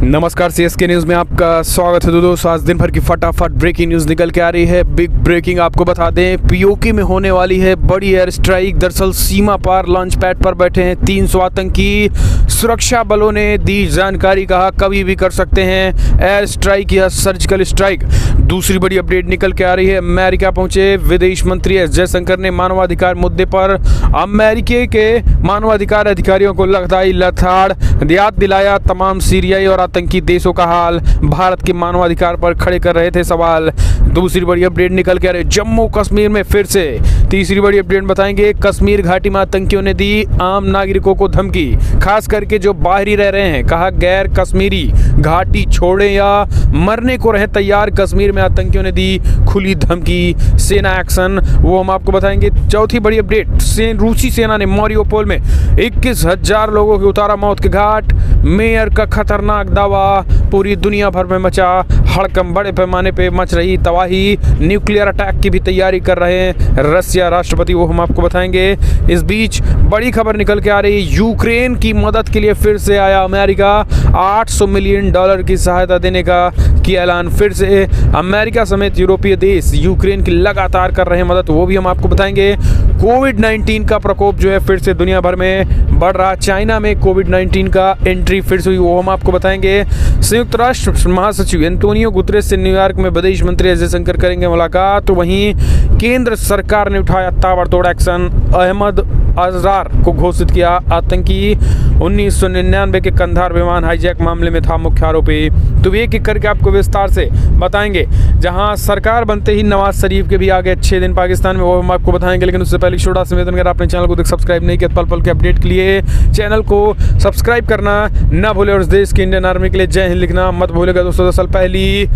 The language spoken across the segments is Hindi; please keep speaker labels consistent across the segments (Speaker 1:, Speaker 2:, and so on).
Speaker 1: नमस्कार, सीएसके न्यूज़ में आपका स्वागत है। दोस्तों, आज दिन भर की फटाफट ब्रेकिंग न्यूज़ निकल के आ रही है। बिग ब्रेकिंग आपको बता दें, पीओके में होने वाली है बड़ी एयर स्ट्राइक। दरअसल सीमा पार लॉन्च पैड पर बैठे हैं 300 आतंकी। सुरक्षा बलों ने दी जानकारी, कहा कभी भी कर सकते हैं एयर स्ट्राइक या सर्जिकल स्ट्राइक। दूसरी बड़ी अपडेट निकल के आ रही है, अमेरिका पहुंचे विदेश मंत्री एस जयशंकर ने मानवाधिकार मुद्दे पर अमेरिकी के मानवाधिकार अधिकारियों को लगाई लताड़, याद दिलाया तमाम सीरियाई और आतंकी देशों का हाल। भारत के मानवाधिकार पर खड़े कर रहे थे सवाल। दूसरी बड़ी अपडेट निकल के आ रही है, जम्मू कश्मीर में फिर से। तीसरी बड़ी अपडेट बताएंगे, कश्मीर घाटी में आतंकियों ने दी आम नागरिकों को धमकी, खास करके जो बाहरी रह रहे हैं। कहा गैर कश्मीरी घाटी छोड़े या मरने को रहे तैयार। कश्मीर में आतंकियों ने दी खुली धमकी, सेना एक्शन, वो हम आपको बताएंगे। चौथी बड़ी अपडेट, रूसी सेना ने मारियोपोल में 21,000 लोगों को उतारा मौत के घाट। मेयर का खतरनाक दावा, पूरी दुनिया भर में मचा हड़कंप, बड़े पैमाने पे मच रही तबाही। न्यूक्लियर अटैक की भी तैयारी कर रहे हैं रसिया राष्ट्रपति, वो हम आपको बताएंगे। इस बीच बड़ी खबर निकल के आ रही, यूक्रेन की मदद के लिए फिर से आया अमेरिका। $800 मिलियन की सहायता देने का किया ऐलान। फिर से अमेरिका समेत यूरोपीय देश यूक्रेन की लगातार कर रहे हैं मदद, वो भी हम आपको बताएंगे। कोविड-19 का प्रकोप जो है फिर से दुनिया भर में बढ़ रहा। चाइना में कोविड-19 का एंट्री फिर से हुई, वो हम आपको बताएंगे। संयुक्त राष्ट्र महासचिव एंटोनियो गुतरेस से न्यूयॉर्क में विदेश मंत्री एस जयशंकर करेंगे मुलाकात। तो वहीं केंद्र सरकार ने उठाया ताबड़तोड़ एक्शन, अहमद अजहर को घोषित किया आतंकी। 1999 के कंधार विमान हाईजैक मामले में था मुख्य आरोपी। तो एक एक करके आपको विस्तार से बताएंगे। जहां सरकार बनते ही नवाज शरीफ के भी आगे 6 दिन पाकिस्तान में, वो हम आपको बताएंगे। लेकिन उससे पहले छोटा सा निवेदन, अगर आपने चैनल को सब्सक्राइब नहीं किया, पल पल के अपडेट के लिए चैनल को सब्सक्राइब करना ना भूले और इस देश की इंडियन आर्मी के लिए जय हिंद लिखना मत भूलेगा। दोस्तों, दरअसल पहली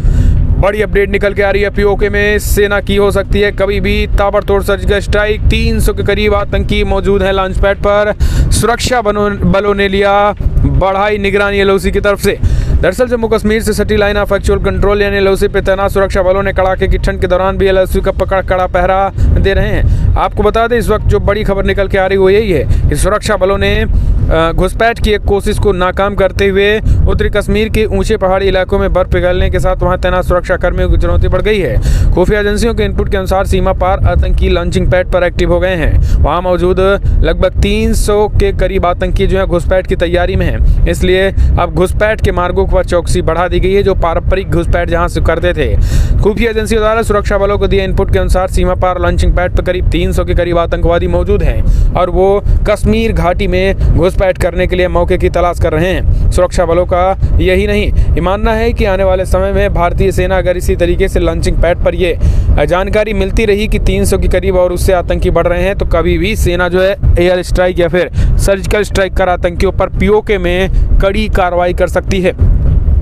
Speaker 1: बड़ी अपडेट निकल के आ रही है, पीओके में सेना की हो सकती है कभी भी ताबड़तोड़ सर्जिकल स्ट्राइक। 300 के करीब आतंकी मौजूद हैं लॉन्च पैड पर। सुरक्षा बलों ने लिया बढ़ाई निगरानी एलओसी की तरफ से। दरअसल जम्मू कश्मीर से सटी लाइन ऑफ एक्चुअल कंट्रोल यानी एलओसी पे तैनात सुरक्षा बलों ने कड़ाके की ठंड के दौरान भी एलओसी का पकड़ कड़ा पहरा दे रहे हैं। आपको बता दें, इस वक्त जो बड़ी खबर निकल के आ रही है वो यही है कि सुरक्षा बलों ने घुसपैठ की एक कोशिश को नाकाम करते हुए उत्तरी कश्मीर के ऊंचे पहाड़ी इलाकों में बर्फ पिघलने के साथ वहां तैनात सुरक्षा कर्मियों की चुनौती बढ़ गई है। खुफिया एजेंसियों के इनपुट के अनुसार सीमा पार आतंकी लॉन्चिंग पैड पर एक्टिव हो गए हैं। वहां मौजूद लगभग 300 के करीब आतंकी जो है घुसपैठ की तैयारी में हैं। इसलिए अब घुसपैठ के मार्गों पर चौकसी बढ़ा दी गई है, जो पारंपरिक घुसपैठ जहां से करते थे। खुफिया एजेंसियों द्वारा सुरक्षा बलों को दिए इनपुट के अनुसार सीमा पार लॉन्चिंग पैड पर करीब 300 के करीब आतंकवादी मौजूद हैं और वो कश्मीर घाटी में घुसपैठ करने के लिए मौके की तलाश कर रहे हैं। सुरक्षा बलों का यही नहीं, ये मानना है कि आने वाले समय में भारतीय सेना अगर इसी तरीके से लॉन्चिंग पैड पर ये जानकारी मिलती रही कि 300 के करीब और उससे आतंकी बढ़ रहे हैं, तो कभी भी सेना जो है एयर स्ट्राइक या फिर सर्जिकल स्ट्राइक कर आतंकियों पर पीओके में कड़ी कार्रवाई कर सकती है।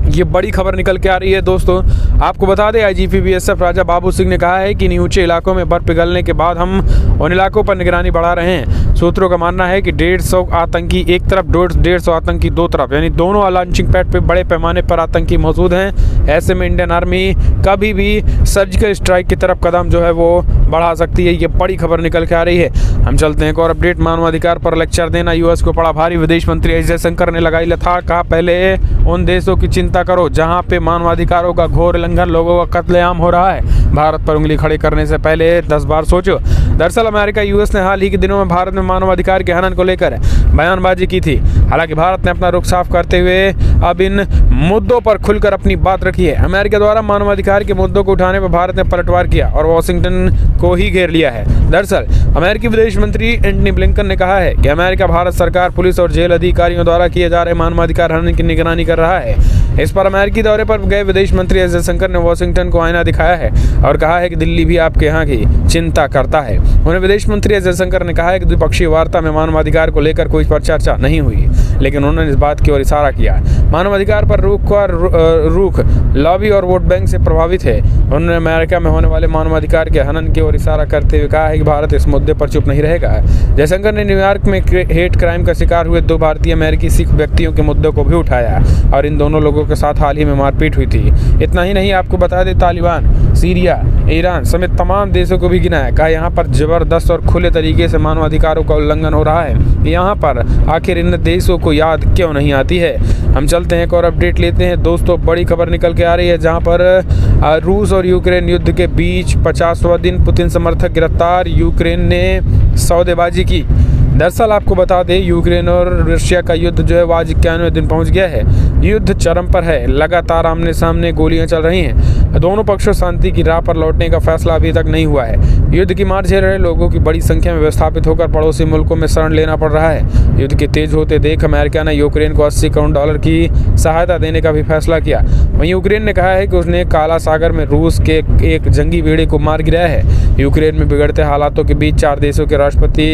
Speaker 1: ये बड़ी खबर निकल के आ रही है। दोस्तों, आपको बता दें, आईजीपी बीएसएफ राजा बाबू सिंह ने कहा है कि इन ऊंचे इलाकों में बर्फ पिघलने के बाद हम उन इलाकों पर निगरानी बढ़ा रहे हैं। सूत्रों का मानना है कि 150 आतंकी एक तरफ, 150 आतंकी दो तरफ, यानी दोनों लॉन्चिंग पैड पे बड़े पैमाने पर आतंकी मौजूद हैं। ऐसे में इंडियन आर्मी कभी भी सर्जिकल स्ट्राइक की तरफ कदम जो है वो बढ़ा सकती है। ये बड़ी खबर निकल के आ रही है। हम चलते हैं एक और अपडेट। मानवाधिकार पर लेक्चर देना यूएस को पड़ा भारी, विदेश मंत्री एस जयशंकर ने लगाई लताड़। कहा पहले उन देशों की चिंता करो जहां पे मानवाधिकारों का घोर उल्लंघन, लोगों का कत्लेआम हो रहा है। भारत पर उंगली खड़ी करने से पहले 10 बार सोचो। दरअसल अमेरिका यूएस ने हाल ही के दिनों में भारत में मानवाधिकार के हनन को लेकर बयानबाजी की थी। हालांकि भारत ने अपना रुख साफ करते हुए अब इन मुद्दों पर खुलकर अपनी बात रखी है। अमेरिका द्वारा मानवाधिकार के मुद्दों को उठाने पर भारत ने पलटवार किया और वॉशिंगटन को ही घेर लिया है। दरअसल अमेरिकी विदेश मंत्री एंटनी ब्लिंकन ने कहा है कि अमेरिका भारत सरकार, पुलिस और जेल अधिकारियों द्वारा किए जा रहे मानवाधिकार हनन की निगरानी कर रहा है। इस पर अमेरिकी दौरे पर गए विदेश मंत्री एस जयशंकर ने वॉशिंगटन को आईना दिखाया है और कहा है कि दिल्ली भी आपके यहाँ की चिंता करता है। उन्हें विदेश मंत्री एस जयशंकर ने कहा है कि द्विपक्षीय वार्ता में मानवाधिकार को लेकर कोई पर चर्चा नहीं हुई, लेकिन उन्होंने इस बात की ओर इशारा किया मानवाधिकार पर रुख लॉबी और वोट बैंक से प्रभावित है। उन्होंने अमेरिका में होने वाले मानवाधिकार के हनन की ओर इशारा करते हुए कहा है कि भारत इस मुद्दे पर चुप नहीं रहेगा। जयशंकर ने न्यूयॉर्क में हेट क्राइम का शिकार हुए 2 भारतीय अमेरिकी सिख व्यक्तियों के मुद्दे को भी उठाया और इन दोनों लोगों के साथ हाल ही में मारपीट हुई थी। इतना ही नहीं, आपको बता दें, तालिबान, सीरिया, ईरान समेत तमाम देशों को भी गिनाया। कहा यहाँ पर जबरदस्त और खुले तरीके से मानवाधिकारों का उल्लंघन हो रहा है। यहाँ पर आखिर इन देश देशों को याद क्यों नहीं आती है। हम चलते हैं एक और अपडेट लेते हैं दोस्तों। बड़ी खबर निकल के आ रही है जहां पर रूस और यूक्रेन युद्ध के बीच 50वां दिन पुतिन समर्थक गिरफ्तार, यूक्रेन ने सौदेबाजी की। दरअसल आपको बता दें, यूक्रेन और रशिया का युद्ध जो है वो आज 91वें दिन पहुंच गया है। युद्ध चरम पर है, लगातार आमने सामने गोलियां चल रही हैं। दोनों पक्षों शांति की राह पर लौटने का फैसला अभी तक नहीं हुआ है। युद्ध की मार झेल रहे लोगों की बड़ी संख्या में विस्थापित होकर पड़ोसी मुल्कों में शरण लेना पड़ रहा है। युद्ध के तेज होते देख अमेरिका ने यूक्रेन को $80 करोड़ की सहायता देने का भी फैसला किया। वहीं यूक्रेन ने कहा है कि उसने काला सागर में रूस के एक जंगी बेड़े को मार गिराया है। यूक्रेन में बिगड़ते हालातों के बीच 4 देशों के राष्ट्रपति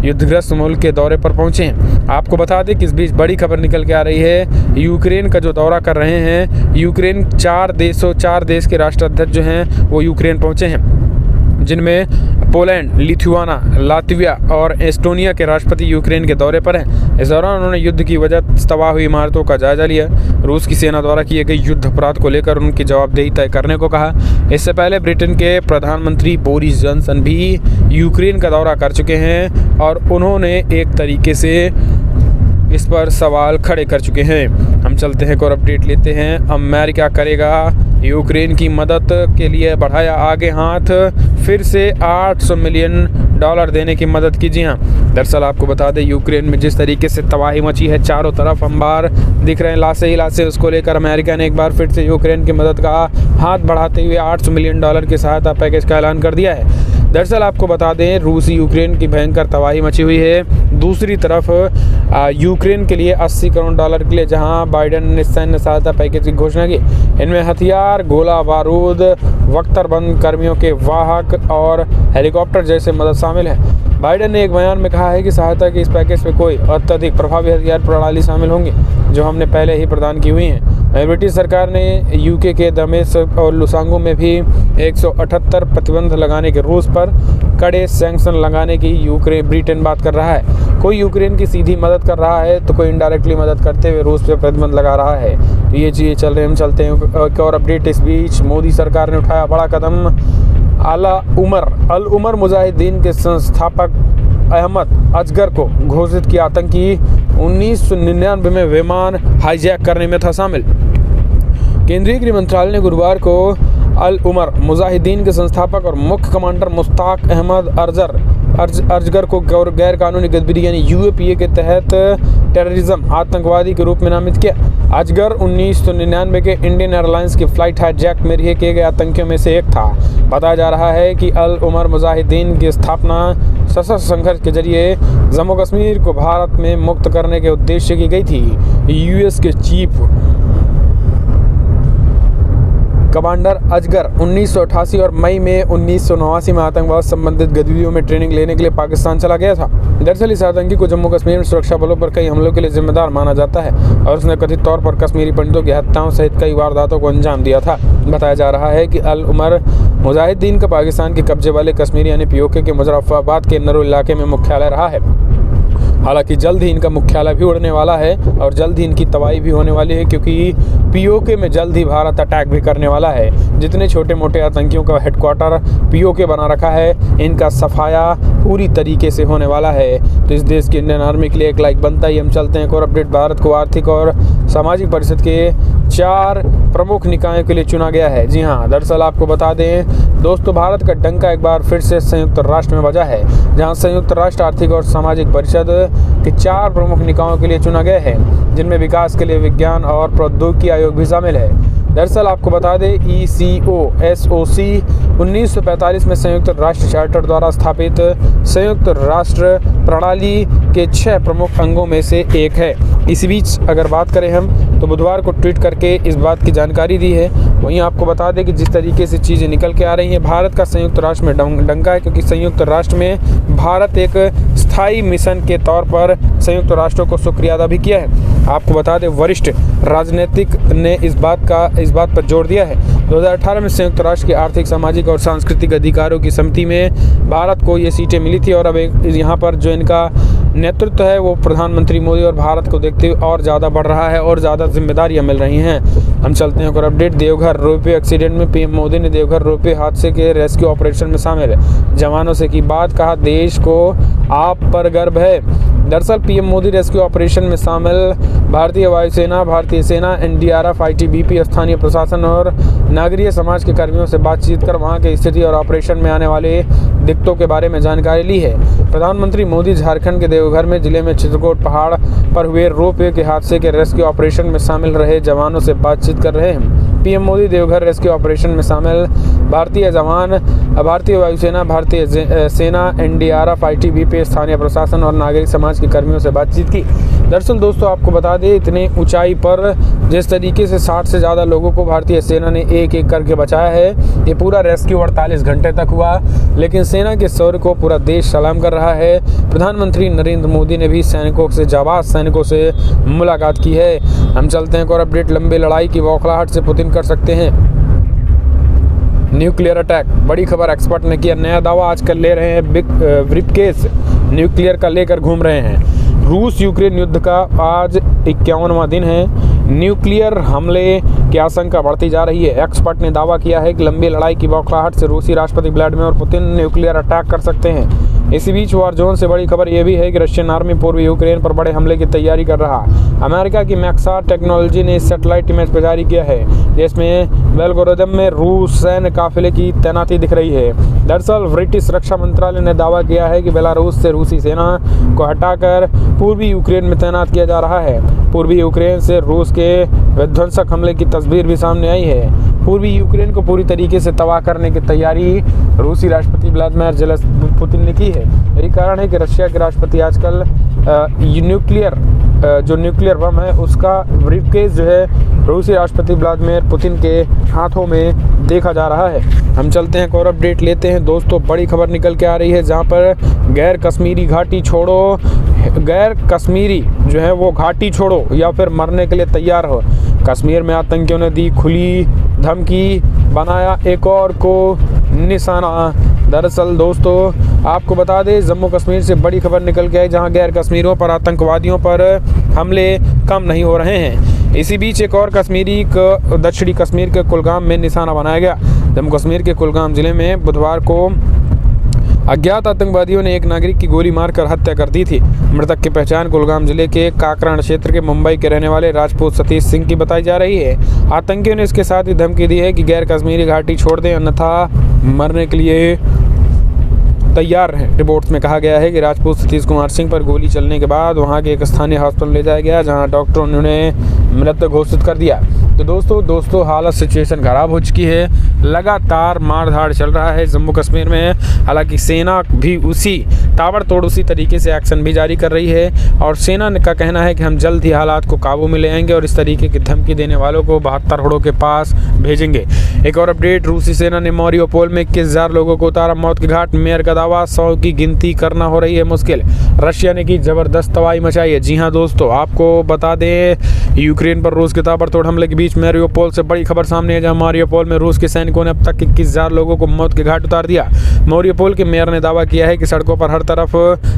Speaker 1: युद्धग्रस्त मुल्क के दौरे पर पहुंचे हैं। आपको बता दें कि इस बीच बड़ी खबर निकल के आ रही है, यूक्रेन का जो दौरा कर रहे हैं यूक्रेन 4 देश के राष्ट्राध्यक्ष जो हैं वो यूक्रेन पहुंचे हैं, जिनमें पोलैंड, लिथुआना, लातविया और एस्टोनिया के राष्ट्रपति यूक्रेन के दौरे पर हैं। इस दौरान उन्होंने युद्ध की वजह तबाह हुई इमारतों का जायजा लिया। रूस की सेना द्वारा किए गए युद्ध अपराध को लेकर उनकी जवाबदेही तय करने को कहा। इससे पहले ब्रिटेन के प्रधानमंत्री बोरिस जॉनसन भी यूक्रेन का दौरा कर चुके हैं और उन्होंने एक तरीके से इस पर सवाल खड़े कर चुके हैं। हम चलते हैं और अपडेट लेते हैं। अमेरिका करेगा यूक्रेन की मदद के लिए बढ़ाया आगे हाथ, फिर से $800 मिलियन देने की मदद की। जी हाँ, दरअसल आपको बता दें, यूक्रेन में जिस तरीके से तबाही मची है, चारों तरफ अंबार दिख रहे हैं, लाशें ही लाशें, उसको लेकर अमेरिका ने एक बार फिर से यूक्रेन की मदद का हाथ बढ़ाते हुए $800 मिलियन की सहायता पैकेज का ऐलान कर दिया है। दरअसल आपको बता दें, रूसी यूक्रेन की भयंकर तबाही मची हुई है। दूसरी तरफ यूक्रेन के लिए $80 करोड़ के लिए जहां बाइडेन ने सैन्य सहायता पैकेज की घोषणा की। इनमें हथियार, गोला बारूद, बख्तरबंद कर्मियों के वाहक और हेलीकॉप्टर जैसे मदद शामिल है। बाइडेन ने एक बयान में कहा है कि सहायता के इस पैकेज में कोई अत्यधिक प्रभावी हथियार प्रणाली शामिल होंगी जो हमने पहले ही प्रदान की हुई हैं। ब्रिटिश सरकार ने यूके के दमेश्क और लुसांगो में भी 178 प्रतिबंध लगाने के रूस पर कड़े सैंक्शन लगाने की ब्रिटेन बात कर रहा है। कोई यूक्रेन की सीधी मदद कर रहा है तो कोई इनडायरेक्टली मदद करते हुए रूस पर प्रतिबंध लगा रहा है। तो ये चीज़ें चल रही हैं। हम चलते हैं एक और अपडेट। इस बीच मोदी सरकार ने उठाया बड़ा कदम। अल उमर मुजाहिदीन के संस्थापक अहमद अजगर को घोषित किया आतंकी। 1999 में विमान हाईजैक करने में था शामिल। केंद्रीय गृह मंत्रालय ने गुरुवार को अल उमर मुजाहिदीन के संस्थापक और मुख्य कमांडर मुश्ताक अहमद अजगर को गैर कानूनी गतिविधि यानी UAPA के तहत टेररिज्म आतंकवादी के रूप में नामित किया। अजगर 1999 के इंडियन एयरलाइंस की फ्लाइट हाईजैक में रिहा किए गए आतंकियों में से एक था। बताया जा रहा है कि अल उमर मुजाहिदीन की स्थापना सशस्त्र संघर्ष के जरिए जम्मू कश्मीर को भारत में मुक्त करने के उद्देश्य की गई थी। US के चीफ कमांडर अजगर 1988 और मई में 1989 में आतंकवाद संबंधित गतिविधियों में ट्रेनिंग लेने के लिए पाकिस्तान चला गया था। दरअसल इस आतंकी को जम्मू कश्मीर में सुरक्षा बलों पर कई हमलों के लिए जिम्मेदार माना जाता है और उसने कथित तौर पर कश्मीरी पंडितों की हत्याओं सहित कई वारदातों को अंजाम दिया था। बताया जा रहा है कि अल उमर मुजाहिदीन का पाकिस्तान के कब्जे वाले कश्मीर यानी POK के मुजफ्फराबाद के नरू इलाके में मुख्यालय रहा है। हालांकि जल्द ही इनका मुख्यालय भी उड़ने वाला है और जल्द ही इनकी तबाही भी होने वाली है, क्योंकि POK में जल्द ही भारत अटैक भी करने वाला है। जितने छोटे मोटे आतंकियों का हेडक्वार्टर POK बना रखा है, इनका सफाया पूरी तरीके से होने वाला है। तो इस देश की इंडियन आर्मी के लिए एक लाइक बनता ही। हम चलते हैं एक और अपडेट। भारत को आर्थिक और सामाजिक परिषद के 4 प्रमुख निकायों के लिए चुना गया है। जी हाँ, दरअसल आपको बता दें दोस्तों, भारत का डंका एक बार फिर से संयुक्त राष्ट्र में बजा है, जहाँ संयुक्त राष्ट्र आर्थिक और सामाजिक परिषद के 4 प्रमुख निकायों के लिए चुना गया है, जिनमें विकास के लिए विज्ञान और प्रौद्योगिकी आयोग भी शामिल है। दरअसल आपको बता दें ECOSOC 1945 में संयुक्त राष्ट्र चार्टर द्वारा स्थापित संयुक्त राष्ट्र प्रणाली के 6 प्रमुख अंगों में से एक है। इसी बीच अगर बात करें हम तो बुधवार को ट्वीट करके इस बात की जानकारी दी है। वहीं आपको बता दें कि जिस तरीके से चीज़ें निकल के आ रही हैं, भारत का संयुक्त राष्ट्र में डंका है, क्योंकि संयुक्त राष्ट्र में भारत एक स्थायी मिशन के तौर पर संयुक्त राष्ट्रों को शुक्रिया अदा भी किया है। आपको बता दें वरिष्ठ राजनीतिक ने इस बात पर जोर दिया है। 2018 में संयुक्त राष्ट्र के आर्थिक, सामाजिक और सांस्कृतिक अधिकारों की समिति में भारत को ये सीटें मिली थी और अब यहाँ पर जो इनका नेतृत्व है वो प्रधानमंत्री मोदी और भारत को देखते हुए और ज़्यादा बढ़ रहा है और ज़्यादा जिम्मेदारियाँ मिल रही हैं। हम चलते हैं और अपडेट। देवघर रोपवे एक्सीडेंट में पीएम मोदी ने देवघर रोपवे हादसे के रेस्क्यू ऑपरेशन में शामिल जवानों से की बात, कहा देश को आप पर गर्व है। दरअसल पीएम मोदी रेस्क्यू ऑपरेशन में शामिल भारतीय वायुसेना, भारतीय सेना, एनडीआरएफ, आईटीबीपी, स्थानीय प्रशासन और नागरिक समाज के कर्मियों से बातचीत कर वहां की स्थिति और ऑपरेशन में आने वाले दिक्कतों के बारे में जानकारी ली है। प्रधानमंत्री मोदी झारखंड के देवघर में जिले में चित्रकूट पहाड़ पर हुए रोपवे के हादसे के रेस्क्यू ऑपरेशन में शामिल रहे जवानों से बातचीत कर रहे हैं। PM Modi Deoghar rescue operation में शामिल भारतीय जवान, भारतीय वायुसेना, भारतीय सेना, एनडीआरएफ, आईटीबीपी, स्थानीय प्रशासन और नागरिक समाज के कर्मियों से बातचीत की। दरअसल दोस्तों आपको बता दें, इतने ऊंचाई पर जिस तरीके से 60 से ज़्यादा लोगों को भारतीय सेना ने एक एक करके बचाया है, ये पूरा रेस्क्यू 48 घंटे तक हुआ, लेकिन सेना के शौर्य को पूरा देश सलाम कर रहा है। प्रधानमंत्री नरेंद्र मोदी ने भी सैनिकों से, जाबाज सैनिकों से मुलाकात की है। हम चलते हैं और अपडेट। लंबी लड़ाई की बौखलाहट से पुतिन कर सकते हैं न्यूक्लियर अटैक, बड़ी खबर। एक्सपर्ट ने किया नया दावा, आजकल ले रहे हैं बिग ब्रीफकेस न्यूक्लियर का लेकर घूम रहे हैं। रूस यूक्रेन युद्ध का आज 51वां दिन है। न्यूक्लियर हमले की आशंका बढ़ती जा रही है। एक्सपर्ट ने दावा किया है कि लंबी लड़ाई की बौखलाहट से रूसी राष्ट्रपति व्लादिमीर पुतिन न्यूक्लियर अटैक कर सकते हैं। इसी बीच वॉर जोन से बड़ी खबर यह भी है कि रशियन आर्मी पूर्वी यूक्रेन पर बड़े हमले की तैयारी कर रहा। अमेरिका की मैक्सार टेक्नोलॉजी ने सैटेलाइट इमेज जारी किया है, जिसमें बेलगोरोदम में रूस सैन्य काफिले की तैनाती दिख रही है। दरअसल ब्रिटिश रक्षा मंत्रालय ने दावा किया है कि बेलारूस से रूसी सेना को हटाकर पूर्वी यूक्रेन में तैनात किया जा रहा है। पूर्वी यूक्रेन से रूस के विध्वंसक हमले की तस्वीर भी सामने आई है। पूर्वी यूक्रेन को पूरी तरीके से तबाह करने की तैयारी रूसी राष्ट्रपति व्लादिमीर पुतिन ने की है। यही कारण है कि रशिया के राष्ट्रपति आजकल न्यूक्लियर बम है उसका ब्रीफकेस जो है रूसी राष्ट्रपति व्लादिमीर पुतिन के हाथों में देखा जा रहा है। हम चलते हैं और अपडेट लेते हैं दोस्तों। बड़ी खबर निकल के आ रही है, जहां पर गैर कश्मीरी जो है वो घाटी छोड़ो या फिर मरने के लिए तैयार हो। कश्मीर में आतंकियों ने दी खुली धमकी, बनाया एक और को निशाना। दरअसल दोस्तों आपको बता दें, जम्मू कश्मीर से बड़ी खबर निकल के आई, जहां गैर कश्मीरियों पर, आतंकवादियों पर हमले कम नहीं हो रहे हैं। इसी बीच एक और दक्षिणी कश्मीर के कुलगाम में निशाना बनाया गया। जम्मू कश्मीर के कुलगाम जिले में बुधवार को अज्ञात आतंकवादियों ने एक नागरिक की गोली मारकर हत्या कर दी थी। मृतक की पहचान कुलगाम जिले के काकरण क्षेत्र के मुंबई के रहने वाले राजपूत सतीश सिंह की बताई जा रही है। आतंकियों ने इसके साथ ही धमकी दी है कि गैर कश्मीरी घाटी छोड़ दें अन्यथा मरने के लिए तैयार हैं। रिपोर्ट्स में कहा गया है कि राजपूत सतीश कुमार सिंह पर गोली चलने के बाद वहां के एक स्थानीय अस्पताल ले जाया गया, जहां डॉक्टरों ने उन्हें मृत घोषित कर दिया। तो दोस्तों हालत सिचुएशन खराब हो चुकी है। लगातार मारधाड़ चल रहा है जम्मू कश्मीर में। हालांकि सेना भी ताबड़तोड़ उसी तरीके से एक्शन भी जारी कर रही है और सेना का कहना है कि हम जल्द ही हालात को काबू में ले आएंगे और इस तरीके की धमकी देने वालों को 72 होड़ों के पास भेजेंगे। एक और अपडेट, रूसी सेना ने मारियोपोल में 21,000 लोगों को उतारा मौत के घाट। मेयर का दावा, 100 की गिनती करना हो रही है मुश्किल। रशिया ने की जबरदस्त तबाही मचाई है। जी हाँ दोस्तों, आपको बता दें, यूक्रेन पर रूस के ताबड़तोड़ हमले के बीच मारियोपोल से बड़ी खबर सामने है, जहां मारियोपोल में रूस के सैनिकों ने अब तक 21,000 लोगों को मौत के घाट उतार दिया। मारियोपोल के मेयर ने दावा किया है कि सड़कों पर हर तरफ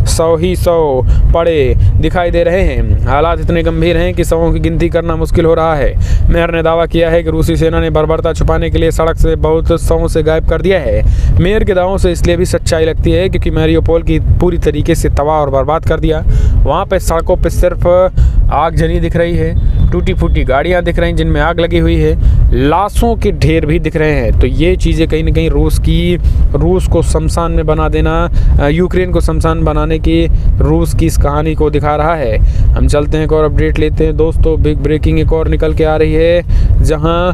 Speaker 1: 100 पड़े दिखाई दे रहे हैं। हालात इतने गंभीर हैं कि 100 की गिनती करना मुश्किल हो रहा है। मेयर ने दावा किया है कि रूसी सेना ने बर्बरता छुपाने के लिए सड़क से बहुत 100 से गायब कर दिया है। मेयर के दावों से इसलिए भी सच्चाई लगती है क्योंकि मारियोपोल की पूरी तरीके से तबाह और बर्बाद कर दिया। वहाँ पे सड़कों पे सिर्फ आगजनी दिख रही है, टूटी फूटी गाड़ियाँ दिख रही हैं जिनमें आग लगी हुई है, लाशों के ढेर भी दिख रहे हैं। तो ये चीज़ें कहीं ना कहीं रूस को शमशान में बना देना, यूक्रेन को शमशान बनाने की रूस की इस कहानी को दिखा रहा है। हम चलते हैं एक और अपडेट लेते हैं दोस्तों। बिग ब्रेकिंग एक और निकल के आ रही है, जहां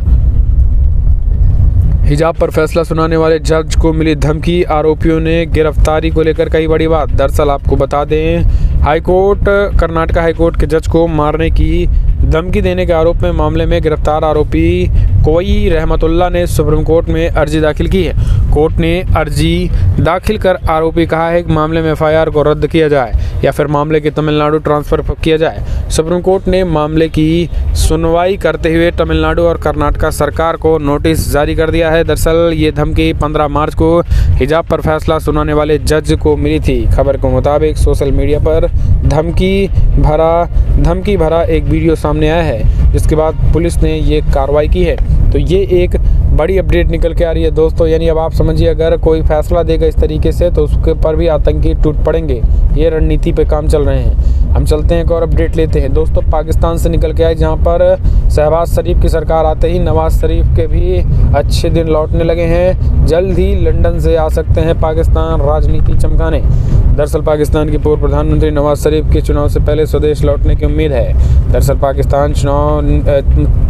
Speaker 1: हिजाब पर फैसला सुनाने वाले जज को मिली धमकी, आरोपियों ने गिरफ्तारी को लेकर कई बड़ी बात। दरअसल आपको बता दें, कर्नाटका हाईकोर्ट के जज को मारने की धमकी देने के आरोप में मामले में गिरफ्तार आरोपी कोई रहमतुल्ला ने सुप्रीम कोर्ट में अर्जी दाखिल की है। कोर्ट ने अर्जी दाखिल कर आरोपी कहा है कि मामले में एफआईआर को रद्द किया जाए या फिर मामले की तमिलनाडु ट्रांसफर किया जाए। सुप्रीम कोर्ट ने मामले की सुनवाई करते हुए तमिलनाडु और कर्नाटका सरकार को नोटिस जारी कर दिया है। दरअसल ये धमकी 15 मार्च को हिजाब पर फैसला सुनाने वाले जज को मिली थी। खबर के मुताबिक सोशल मीडिया पर धमकी भरा एक वीडियो सामने आया है, जिसके बाद पुलिस ने ये कार्रवाई की है। तो ये एक बड़ी अपडेट निकल के आ रही है दोस्तों। यानी अब आप समझिए, अगर कोई फैसला देगा इस तरीके से तो उसके पर भी आतंकी टूट पड़ेंगे। ये रणनीति पे काम चल रहे हैं। हम चलते हैं एक और अपडेट लेते हैं दोस्तों। पाकिस्तान से निकल के आए, जहाँ पर शहबाज शरीफ की सरकार आते ही नवाज शरीफ के भी अच्छे दिन लौटने लगे हैं। जल्द ही लंदन से आ सकते हैं पाकिस्तान राजनीति चमकाने। दरअसल पाकिस्तान के पूर्व प्रधानमंत्री नवाज शरीफ के चुनाव से पहले स्वदेश लौटने की उम्मीद है। दरअसल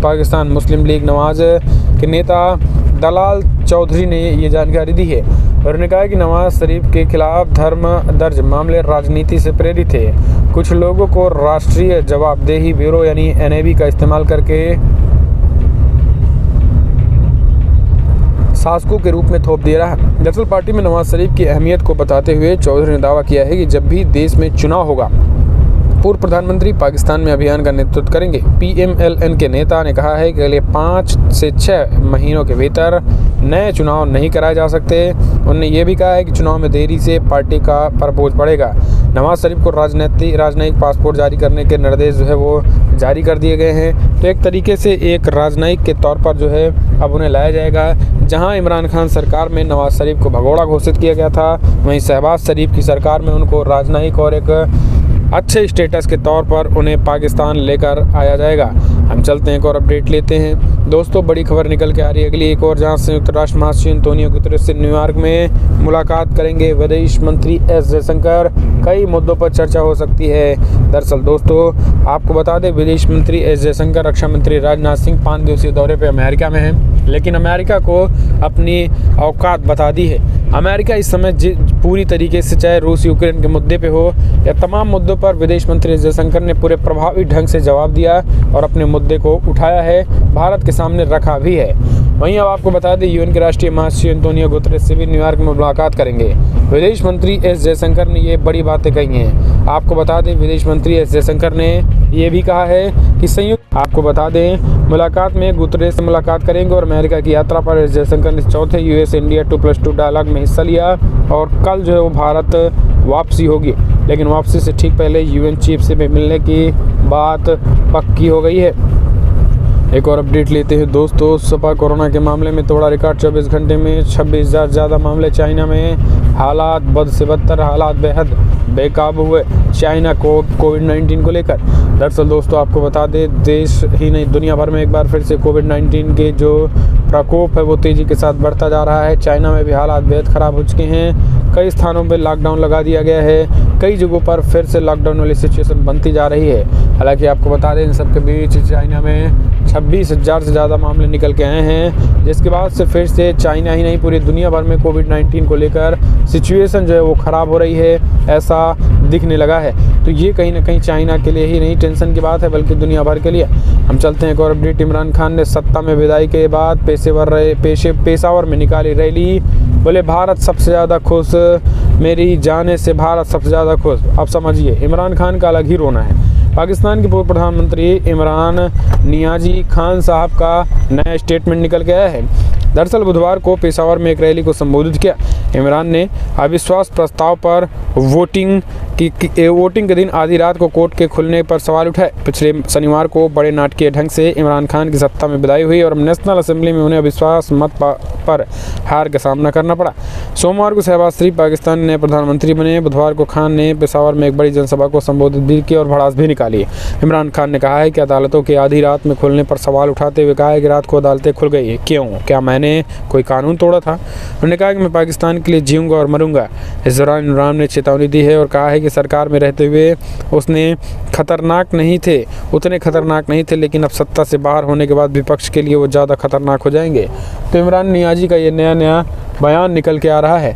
Speaker 1: पाकिस्तान मुस्लिम लीग नवाज के नेता दलाल चौधरी ने ये जानकारी दी है। उन्होंने कहा कि नवाज शरीफ के खिलाफ धर्म दर्ज मामले राजनीति से प्रेरित थे। कुछ लोगों को राष्ट्रीय जवाबदेही ब्यूरो यानी NAB का इस्तेमाल करके शासकों के रूप में थोप दे रहा है। दरअसल पार्टी में नवाज शरीफ की अहमियत को बताते हुए चौधरी ने दावा किया है कि जब भी देश में चुनाव होगा, पूर्व प्रधानमंत्री पाकिस्तान में अभियान का नेतृत्व करेंगे। PMLN के नेता ने कहा है कि अगले 5 से 6 महीनों के भीतर नए चुनाव नहीं कराए जा सकते। उन्होंने ये भी कहा है कि चुनाव में देरी से पार्टी पर बोझ पड़ेगा। नवाज शरीफ को राजनयिक पासपोर्ट जारी करने के निर्देश जो है वो जारी कर दिए गए हैं। तो एक तरीके से एक राजनयिक के तौर पर जो है अब उन्हें लाया जाएगा। जहां इमरान खान सरकार में नवाज शरीफ को भगोड़ा घोषित किया गया था, वहीं शहबाज शरीफ की सरकार में उनको राजनयिक और एक अच्छे स्टेटस के तौर पर उन्हें पाकिस्तान लेकर आया जाएगा। हम चलते हैं एक और अपडेट लेते हैं दोस्तों। बड़ी खबर निकल के आ रही है अगली एक और, जहां संयुक्त राष्ट्र महासचिव एंटोनियो गुतेरेस से न्यूयॉर्क में मुलाकात करेंगे विदेश मंत्री S जयशंकर। कई मुद्दों पर चर्चा हो सकती है। दरअसल दोस्तों आपको बता दें, विदेश मंत्री S जयशंकर रक्षा मंत्री राजनाथ सिंह 5 दिवसीय दौरे पर अमेरिका में हैं, लेकिन अमेरिका को अपनी औकात बता दी है। अमेरिका इस समय पूरी तरीके से, चाहे रूस यूक्रेन के मुद्दे पे हो या तमाम मुद्दों पर, विदेश मंत्री जयशंकर ने पूरे प्रभावी ढंग से जवाब दिया और अपने मुद्दे को उठाया है, भारत के सामने रखा भी है। वहीं अब आपको बता दें, UN के राष्ट्रीय महासचिव एंटोनियो गुतेरेस से भी न्यूयॉर्क में मुलाकात करेंगे। विदेश मंत्री S जयशंकर ने ये बड़ी बातें कही हैं। आपको बता दें, विदेश मंत्री S जयशंकर ने ये भी कहा है कि मुलाकात में गुतेरेस से मुलाकात करेंगे और अमेरिका की यात्रा पर S जयशंकर ने चौथे US इंडिया 2+2 डायलॉग में हिस्सा लिया और कल जो है वो भारत वापसी होगी। लेकिन वापसी से ठीक पहले UN चीफ से मिलने की बात पक्की हो गई है। एक और अपडेट लेते हैं दोस्तों। सपा कोरोना के मामले में तोड़ा रिकॉर्ड। 24 घंटे में 26,000 ज़्यादा मामले। चाइना में हालात बद से बदतर, हालात बेहद बेकाबू हुए चाइना को कोविड-19 को लेकर। दरअसल दोस्तों आपको बता दें, देश ही नहीं दुनिया भर में एक बार फिर से कोविड-19 के जो प्रकोप है वो तेज़ी के साथ बढ़ता जा रहा है। चाइना में भी हालात बेहद ख़राब हो चुके हैं। कई स्थानों पर लॉकडाउन लगा दिया गया है। कई जगहों पर फिर से लॉकडाउन वाली सिचुएशन बनती जा रही है। हालांकि आपको बता दें, इन सब के बीच चाइना में 26,000 से ज़्यादा मामले निकल के आए हैं, जिसके बाद से फिर से चाइना ही नहीं पूरी दुनिया भर में कोविड-19 को लेकर सिचुएशन जो है वो ख़राब हो रही है, ऐसा दिखने लगा है। तो ये कहीं ना कहीं चाइना के लिए ही नहीं टेंशन की बात है, बल्कि दुनिया भर के लिए। हम चलते हैं एक और अपडेट। इमरान खान ने सत्ता में विदाई के बाद पेशावर में निकाली रैली। बोले भारत सबसे ज़्यादा खुश, मेरी जाने से भारत सबसे ज़्यादा खुश। अब समझिए, इमरान खान का अलग ही रोना है। पाकिस्तान के पूर्व प्रधानमंत्री इमरान नियाज़ी खान साहब का नया स्टेटमेंट निकल के आया है। दरअसल बुधवार को पेशावर में एक रैली को संबोधित किया। इमरान ने अविश्वास प्रस्ताव पर वोटिंग के दिन आधी रात को कोर्ट के खुलने पर सवाल उठाए। पिछले शनिवार को बड़े नाटकीय ढंग से इमरान खान की सत्ता में विदाई हुई और नेशनल असेंबली में उन्हें अविश्वास मत पर हार का सामना करना पड़ा। सोमवार को शहबाज शरीफ पाकिस्तान ने प्रधानमंत्री बने। बुधवार को खान ने पेशावर में एक बड़ी जनसभा को संबोधित भी किया और भड़ास भी निकाली। इमरान खान ने कहा है कि अदालतों के आधी रात में खुलने पर सवाल उठाते हुए कहा है कि रात को अदालतें खुल गई। क्यों? क्या मैंने कोई कानून तोड़ा था? उन्होंने कहा कि मैं पाकिस्तान के लिए जीऊँगा और मरूंगा। इस दौरान इमरान ने चेतावनी दी है और कहा है कि सरकार में रहते हुए उतने खतरनाक नहीं थे, लेकिन अब सत्ता से बाहर होने के बाद विपक्ष के लिए वो ज़्यादा खतरनाक हो जाएंगे। तो इमरान नियाज़ी का ये नया बयान निकल के आ रहा है।